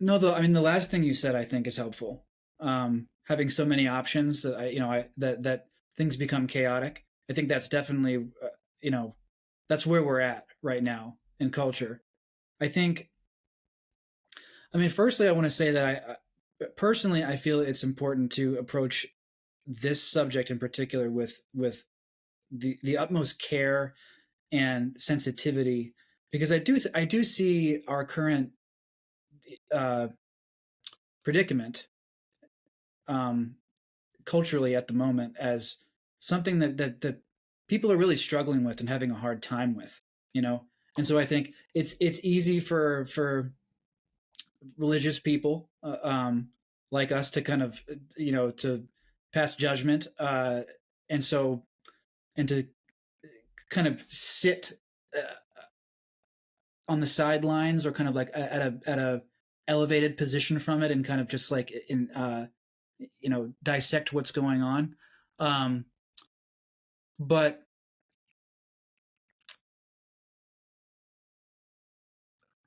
No, though, I mean, the last thing you said, I think, is helpful. Having so many options that that things become chaotic. I think that's definitely, that's where we're at right now in culture. I think. I mean, firstly, I want to say that personally, I feel it's important to approach this subject in particular with the utmost care and sensitivity, because I do see our current uh, predicament, um, culturally at the moment, as something that people are really struggling with and having a hard time with, and so I think it's easy for religious people, like us, to kind of, to pass judgment, and so and to kind of sit on the sidelines, or kind of like at a elevated position from it, and kind of just like dissect what's going on. Um, but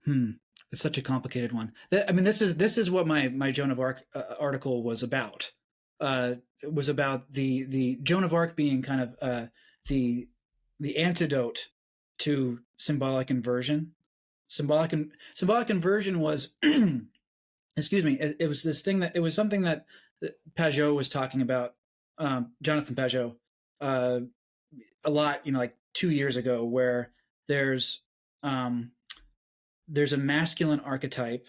it's such a complicated one. I mean, this is what my Joan of Arc article was about. It was about the Joan of Arc being kind of the the antidote to symbolic inversion. Symbolic inversion was, excuse me, it was this thing that it was something that Pajot was talking about, Jonathan Pajot, uh, a lot, like 2 years ago, where there's um, there's a masculine archetype,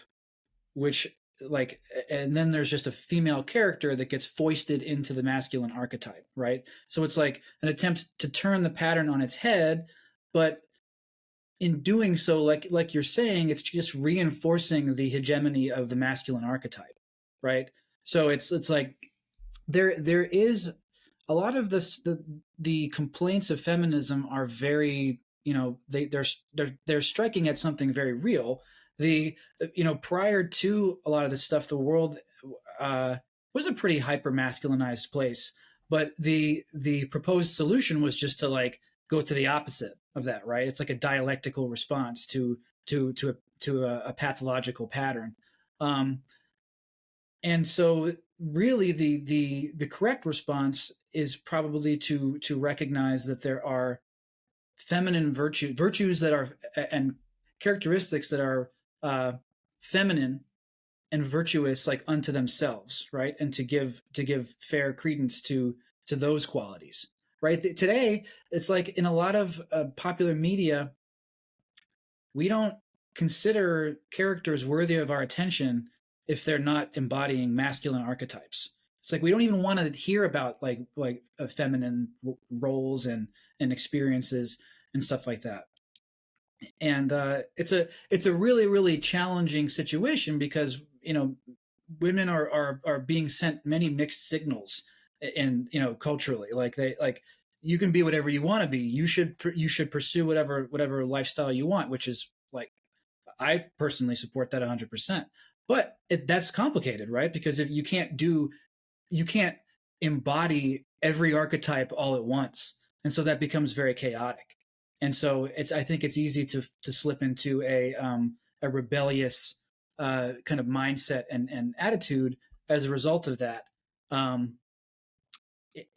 which, like, and then there's just a female character that gets foisted into the masculine archetype, right? So it's like an attempt to turn the pattern on its head, but in doing so, like you're saying, it's just reinforcing the hegemony of the masculine archetype, right? So it's like there is a lot of this. The complaints of feminism are very, they're striking at something very real. The Prior to a lot of this stuff, the world was a pretty hyper masculinized place, but the proposed solution was just to like go to the opposite of that, right? It's like a dialectical response to a pathological pattern. Um, and so really the correct response is probably to recognize that there are feminine virtues that are, and characteristics that are feminine, and virtuous like unto themselves, right? And to give fair credence to those qualities, right? Today, it's like in a lot of popular media, we don't consider characters worthy of our attention if they're not embodying masculine archetypes. It's like we don't even want to hear about like feminine roles and experiences and stuff like that. And it's a really really challenging situation because women are being sent many mixed signals, and culturally, like they like you can be whatever you want to be. You should pursue whatever lifestyle you want, which is like I personally support that 100%. But that's complicated, right? Because if you can't embody every archetype all at once, and so that becomes very chaotic. And so I think it's easy to slip into a rebellious kind of mindset and attitude as a result of that. Um,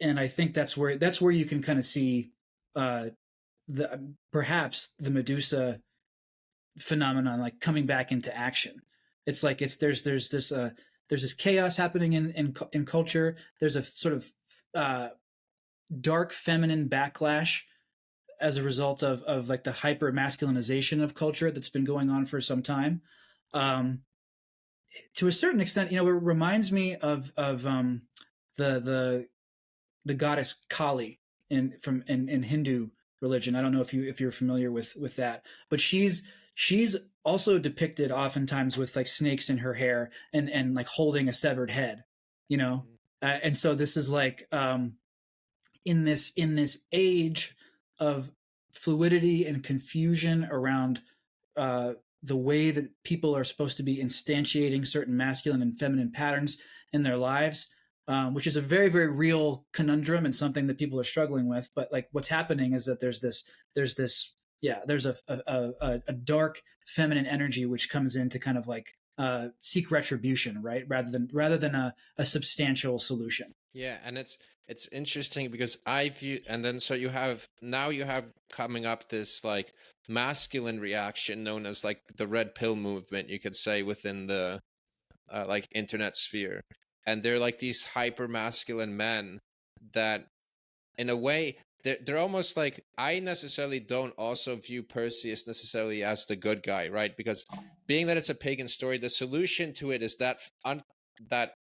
and I think that's where you can kind of see the perhaps the Medusa phenomenon like coming back into action. It's like there's this chaos happening in culture. There's a sort of dark feminine backlash as a result of like the hyper masculinization of culture that's been going on for some time. Um, to a certain extent, it reminds me of the the the goddess Kali in Hindu religion. I don't know if you're familiar with that, but she's also depicted oftentimes with like snakes in her hair and like holding a severed head, you know. And so this is like in this age of fluidity and confusion around the way that people are supposed to be instantiating certain masculine and feminine patterns in their lives, which is a very very real conundrum and something that people are struggling with. But like what's happening is that there's a dark feminine energy which comes in to kind of like seek retribution, right, rather than a substantial solution.
Yeah, and it's interesting because I view, and then so you have coming up this like masculine reaction known as like the red pill movement, you could say, within the like internet sphere, and they're like these hyper masculine men that in a way they're almost like, I necessarily don't also view Perseus necessarily as the good guy, right? Because being that it's a pagan story, the solution to it is that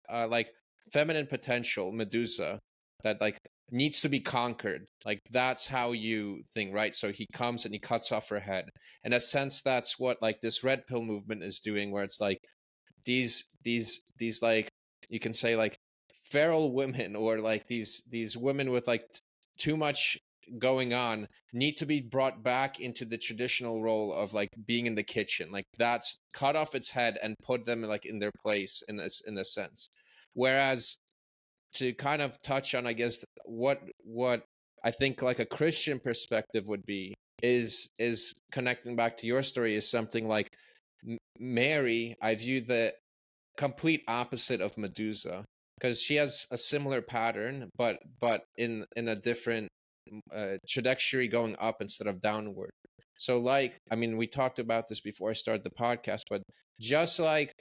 like feminine potential Medusa that like needs to be conquered. Like that's how you think, right? So he comes and he cuts off her head. In a sense, that's what like this red pill movement is doing, where it's like these like, you can say like feral women, or like these women with like too much going on, need to be brought back into the traditional role of like being in the kitchen. Like that's cut off its head and put them like in their place in a sense. Whereas, to kind of touch on, I guess, what I think like a Christian perspective would be, is connecting back to your story, is something like Mary. I view the complete opposite of Medusa, because she has a similar pattern, but in a different trajectory, going up instead of downward. So like, I mean, we talked about this before I started the podcast, but just like,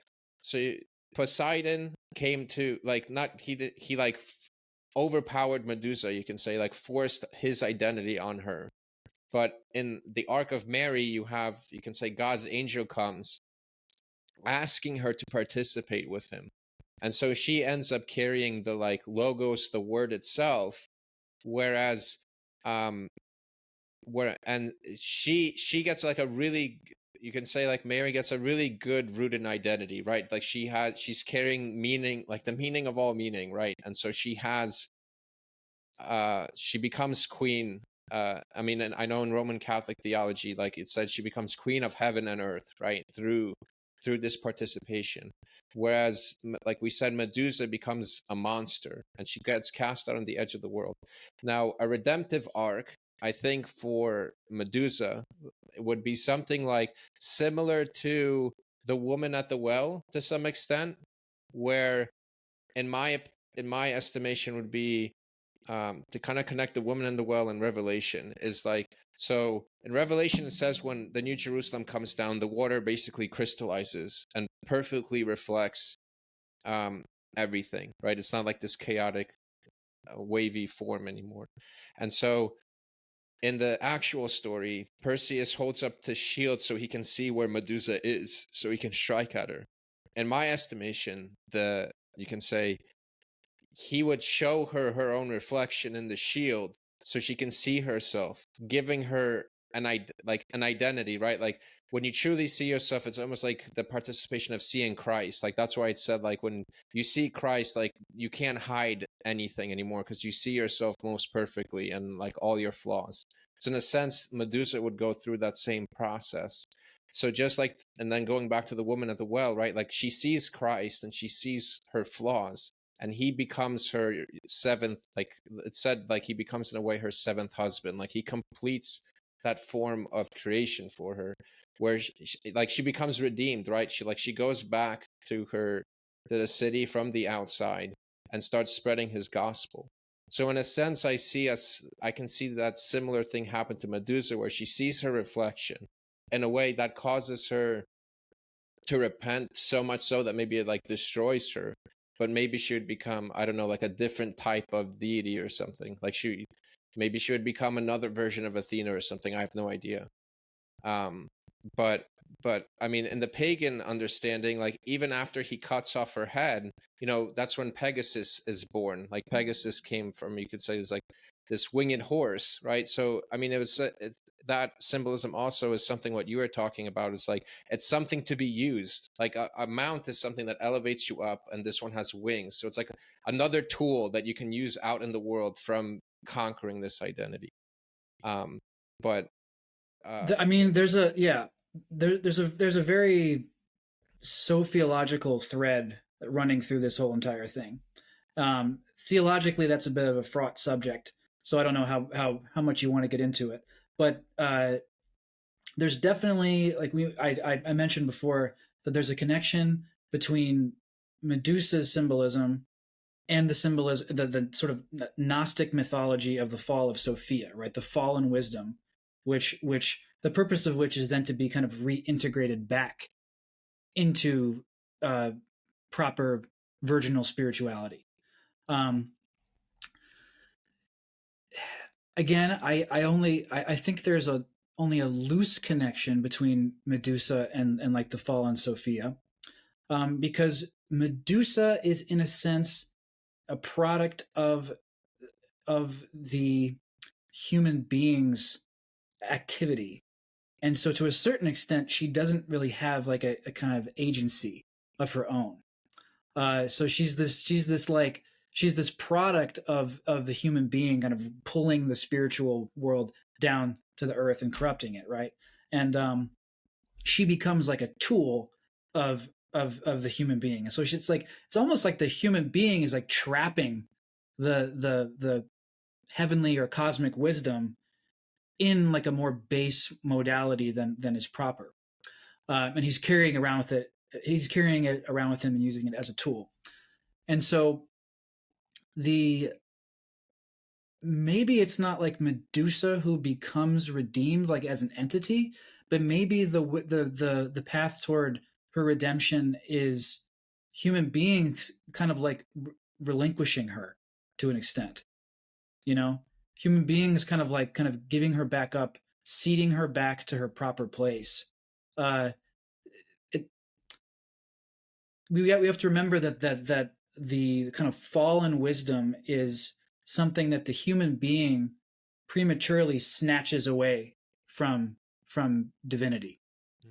so Poseidon came to like, not he like overpowered Medusa, you can say, like forced his identity on her. But in the arc of Mary, you can say God's angel comes asking her to participate with him. And so she ends up carrying the like logos, the word itself, whereas and she gets like a really, you can say like Mary gets a really good rooted identity, right? Like she's carrying meaning, like the meaning of all meaning, right? And so she becomes queen. I mean, and I know in Roman Catholic theology, like it said, she becomes queen of heaven and earth, right? Through this participation. Whereas, like we said, Medusa becomes a monster and she gets cast out on the edge of the world. Now, a redemptive arc, I think, for Medusa, it would be something like similar to the woman at the well to some extent, where in my estimation would be to kind of connect the woman in the well in Revelation is like, so in Revelation it says when the New Jerusalem comes down, the water basically crystallizes and perfectly reflects um, everything, right? It's not like this chaotic, wavy form anymore. And so in the actual story, Perseus holds up the shield so he can see where Medusa is, so he can strike at her. In my estimation, you can say he would show her her own reflection in the shield so she can see herself, giving her an identity, right? Like when you truly see yourself, it's almost like the participation of seeing Christ. Like that's why it said, like when you see Christ, like you can't hide anything anymore because you see yourself most perfectly and like all your flaws. So in a sense, Medusa would go through that same process. So just like, and then going back to the woman at the well, right? Like she sees Christ and she sees her flaws, and he becomes her seventh, like it said, like he becomes in a way her seventh husband. Like he completes that form of creation for her, where she becomes redeemed, right? She goes back to the city from the outside and starts spreading his gospel. So in a sense, I can see that similar thing happen to Medusa, where she sees her reflection in a way that causes her to repent, so much so that maybe it like destroys her, but maybe she would become, I don't know, like a different type of deity or something. Like maybe she would become another version of Athena or something. I have no idea. Um, but I mean, in the pagan understanding, like even after he cuts off her head, that's when Pegasus is born. Like Pegasus came from, you could say, it's like this winged horse, right? So I mean, that symbolism also is something what you were talking about. It's like it's something to be used. Like a mount is something that elevates you up, and this one has wings. So it's like another tool that you can use out in the world from conquering this identity. But
I mean, there's a very sociological thread running through this whole entire thing. Theologically, that's a bit of a fraught subject, so I don't know how much you want to get into it. But there's definitely, like I mentioned before, that there's a connection between Medusa's symbolism and the symbolism, the sort of Gnostic mythology of the fall of Sophia, right? The fallen wisdom, which the purpose of which is then to be kind of reintegrated back into proper virginal spirituality. Um, Again, I think there's only a loose connection between Medusa and like the fallen Sophia, because Medusa is in a sense a product of the human being's activity, and so to a certain extent, she doesn't really have like a kind of agency of her own. So she's this product of the human being kind of pulling the spiritual world down to the earth and corrupting it, right? And she becomes like a tool of the human being. And so it's almost like the human being is like trapping the heavenly or cosmic wisdom in like a more base modality than is proper. And he's carrying it around with him and using it as a tool. And so maybe it's not like Medusa who becomes redeemed like as an entity, but maybe the path toward her redemption is human beings kind of like relinquishing her to an extent. Human beings kind of giving her back up, seeding her back to her proper place. uh it, we have to remember that the kind of fallen wisdom is something that the human being prematurely snatches away from divinity,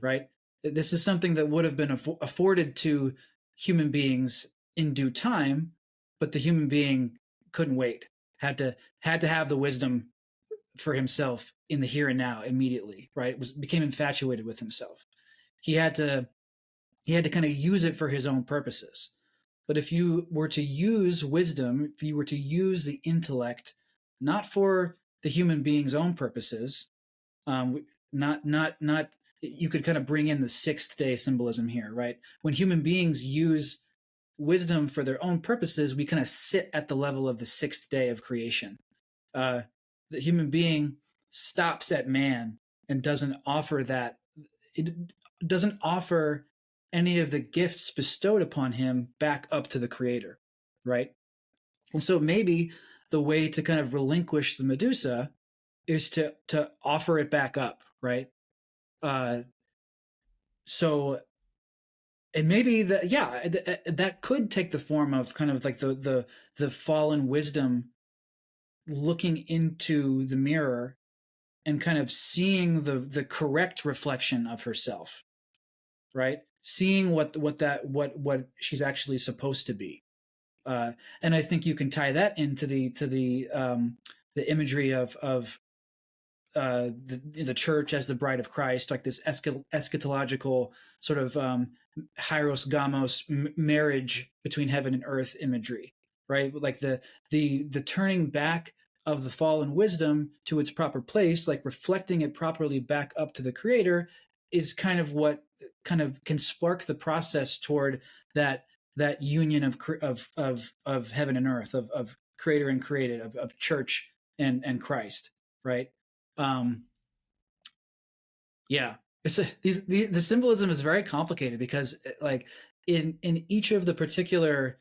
right? This is something that would have been afforded to human beings in due time, but the human being couldn't wait. Had to have the wisdom for himself in the here and now immediately, right? Became infatuated with himself. He had to kind of use it for his own purposes. But if you were to use wisdom, if you were to use the intellect, not for the human being's own purposes, not you could kind of bring in the sixth day symbolism here, right? When human beings use wisdom for their own purposes, we kind of sit at the level of the sixth day of creation. The human being stops at man and doesn't offer that. It doesn't offer any of the gifts bestowed upon him back up to the creator, right? And so maybe the way to kind of relinquish the Medusa is to offer it back up, right? Uh, so and maybe that could take the form of kind of like the fallen wisdom looking into the mirror and kind of seeing the correct reflection of herself, right? Seeing what she's actually supposed to be. And I think you can tie that into the imagery of the church as the bride of Christ, like this eschatological sort of hieros gamos marriage between heaven and earth imagery, right? Like the turning back of the fallen wisdom to its proper place, like reflecting it properly back up to the Creator, is kind of what kind of can spark the process toward that union of heaven and earth, of Creator and created, of church and Christ, right? Um, yeah, the symbolism is very complicated because like in each of the particular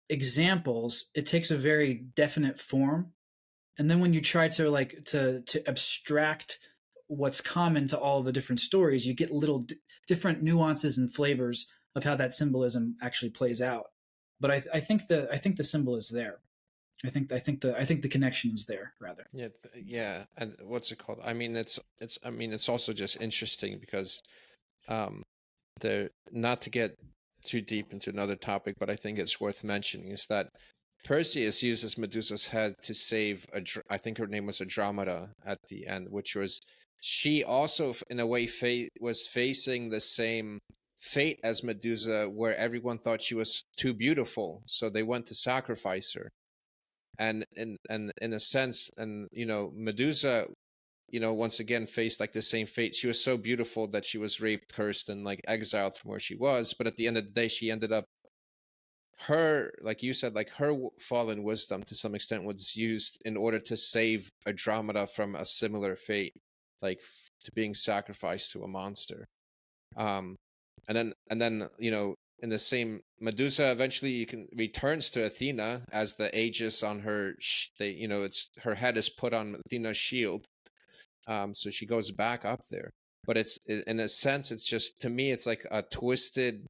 examples, it takes a very definite form, and then when you try to like to abstract what's common to all of the different stories, you get little different nuances and flavors of how that symbolism actually plays out. But I think the symbol is there. I think the connection is there rather.
Yeah, yeah, and what's it called? I mean, it's also just interesting because um the not to get too deep into another topic, but I think it's worth mentioning is that Perseus uses Medusa's head to save I think her name was Andromeda at the end, which was she also in a way was facing the same fate as Medusa, where everyone thought she was too beautiful, so they went to sacrifice her. And in a sense, and Medusa, once again faced like the same fate. She was so beautiful that she was raped, cursed, and like exiled from where she was. But at the end of the day, she ended up like you said, like her fallen wisdom to some extent was used in order to save Andromeda from a similar fate, like to being sacrificed to a monster. Um, and then in the same, Medusa eventually returns to Athena as the Aegis on her. It's her head is put on Athena's shield. So she goes back up there, but in a sense, it's just, to me, it's like a twisted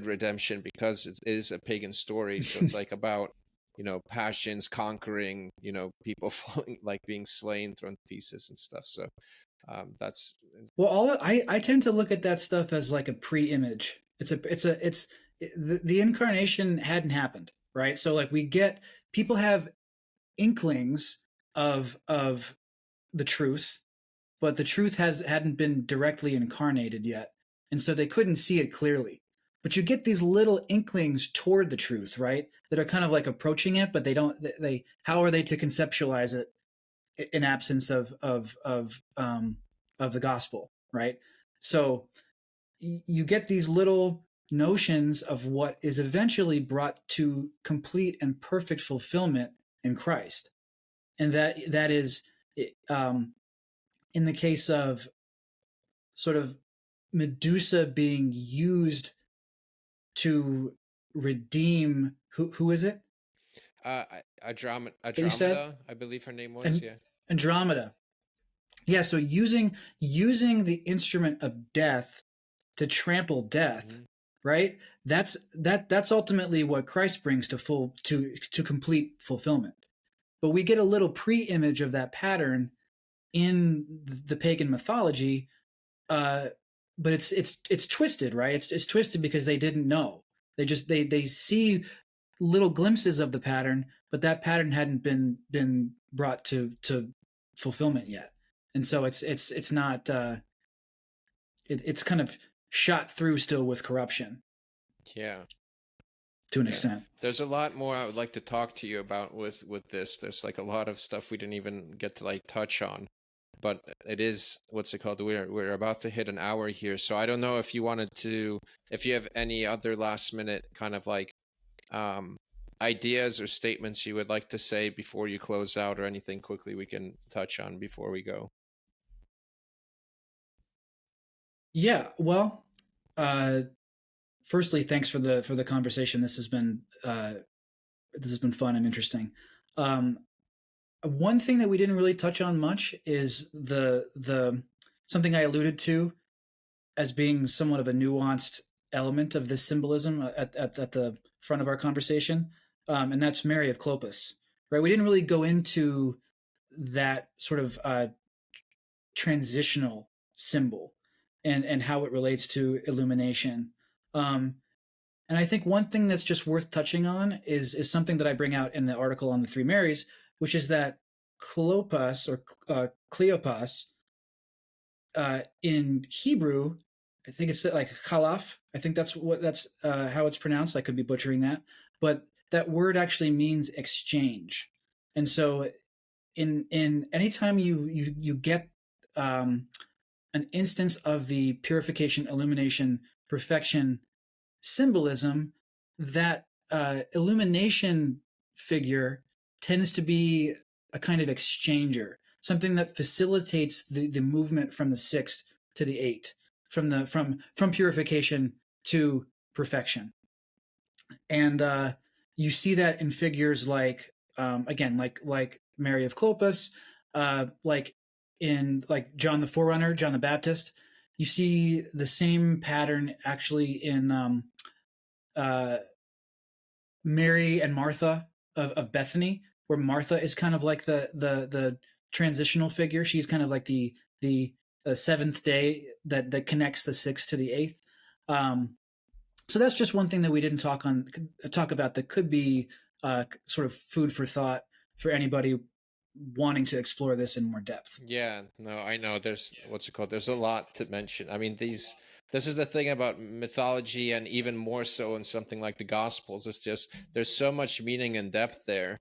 redemption because it is a pagan story. So it's like about passions conquering, people falling, like being slain, thrown to pieces and stuff. So that's
Well, I tend to look at that stuff as like a pre-image. It's the incarnation hadn't happened, right? So like people have inklings of the truth, but the truth hadn't been directly incarnated yet, and so they couldn't see it clearly. But you get these little inklings toward the truth, right? That are kind of like approaching it, but they don't. How are they to conceptualize it in absence of the gospel, right? So you get these little notions of what is eventually brought to complete and perfect fulfillment in Christ, and that is in the case of sort of Medusa being used to redeem who is it that you said?
Andromeda, I believe her name was. Yeah.
Andromeda. Yeah, so using the instrument of death to trample death,
Mm-hmm.
right? That's ultimately what Christ brings to complete fulfillment. But we get a little pre-image of that pattern in the pagan mythology, but it's twisted, right? It's twisted because they didn't know. They see little glimpses of the pattern, but that pattern hadn't been brought to fulfillment yet, and so it's not it's kind of shot through still with corruption.
Yeah.
To an extent.
There's a lot more I would like to talk to you about with this. There's like a lot of stuff we didn't even get to like touch on. but it is, what's it called? We're about to hit an hour here, so I don't know if you have any other last minute kind of like ideas or statements you would like to say before you close out, or anything quickly we can touch on before we go.
Yeah, well, firstly, thanks for the conversation. This has been fun and interesting. One thing that we didn't really touch on much is the something I alluded to as being somewhat of a nuanced element of this symbolism at the front of our conversation, and that's Mary of Clopas. Right? We didn't really go into that sort of transitional symbol and how it relates to illumination. And I think one thing that's just worth touching on is something that I bring out in the article on the Three Marys, which is that Klopas or Cleopas in Hebrew, I think it's like chalaf. I think that's how it's pronounced. I could be butchering that, but that word actually means exchange. And so, in anytime you get an instance of the purification, illumination, perfection symbolism, that illumination figure tends to be a kind of exchanger, something that facilitates the movement from the 6 to the 8, from purification to perfection. And you see that in figures like again, like Mary of Clopas, like in like John the Forerunner, John the Baptist. You see the same pattern actually in Mary and Martha of Bethany, where Martha is kind of like the transitional figure. She's kind of like the seventh day that connects the 6th to the 8th. So that's just one thing that we didn't talk about that could be sort of food for thought for anybody wanting to explore this in more depth.
Yeah, no, I know there's, what's it called? There's a lot to mention. I mean, this is the thing about mythology, and even more so in something like the Gospels. It's just, there's so much meaning and depth there.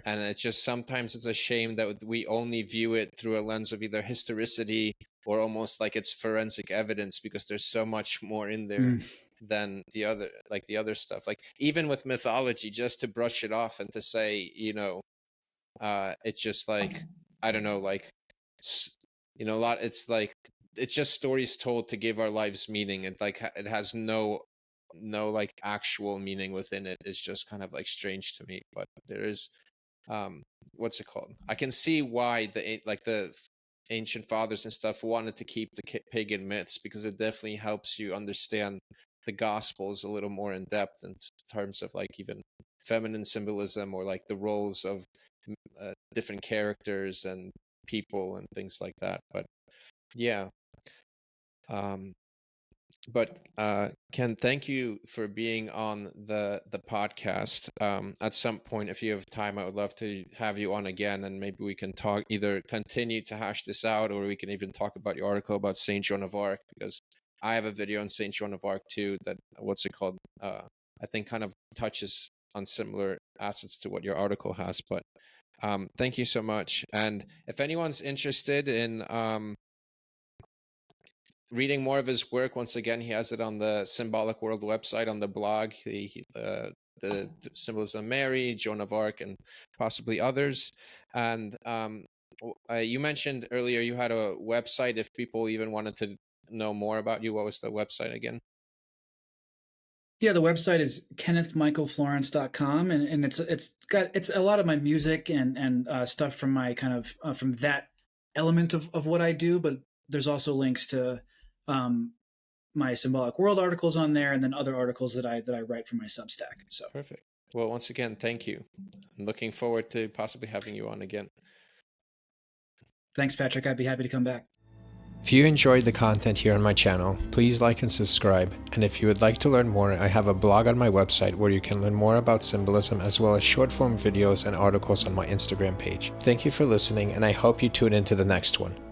And it's just, sometimes it's a shame that we only view it through a lens of either historicity or almost like it's forensic evidence, because there's so much more in there than the other stuff. Like even with mythology, just to brush it off and to say, it's just like, I don't know, like, a lot, it's like, it's just stories told to give our lives meaning, and like it has no like actual meaning within it. It's just kind of like strange to me. But there is what's it called? I can see why the ancient fathers and stuff wanted to keep the pagan myths, because it definitely helps you understand the Gospels a little more in depth in terms of like even feminine symbolism, or like the roles of different characters and people and things like that. But yeah, but Ken, thank you for being on the podcast. At some point, if you have time, I would love to have you on again, and maybe we can talk, either continue to hash this out, or we can even talk about your article about Saint Joan of Arc, because I have a video on Saint Joan of Arc too that, what's it called? I think kind of touches on similar assets to what your article has. But thank you so much. And if anyone's interested in reading more of his work, once again, he has it on the Symbolic World website, on the blog. The symbolism of Mary, Joan of Arc, and possibly others. And you mentioned earlier you had a website. If people even wanted to know more about you, what was the website again?
Yeah, the website is kennethmichaelflorence.com, and it's a lot of my music and stuff from my kind of from that element of what I do, but there's also links to my Symbolic World articles on there, and then other articles that I write for my Substack. So
perfect. Well, once again, thank you. I'm looking forward to possibly having you on again.
Thanks, Patrick. I'd be happy to come back.
If you enjoyed the content here on my channel, please like and subscribe. And if you would like to learn more, I have a blog on my website where you can learn more about symbolism, as well as short form videos and articles on my Instagram page. Thank you for listening, and I hope you tune into the next one.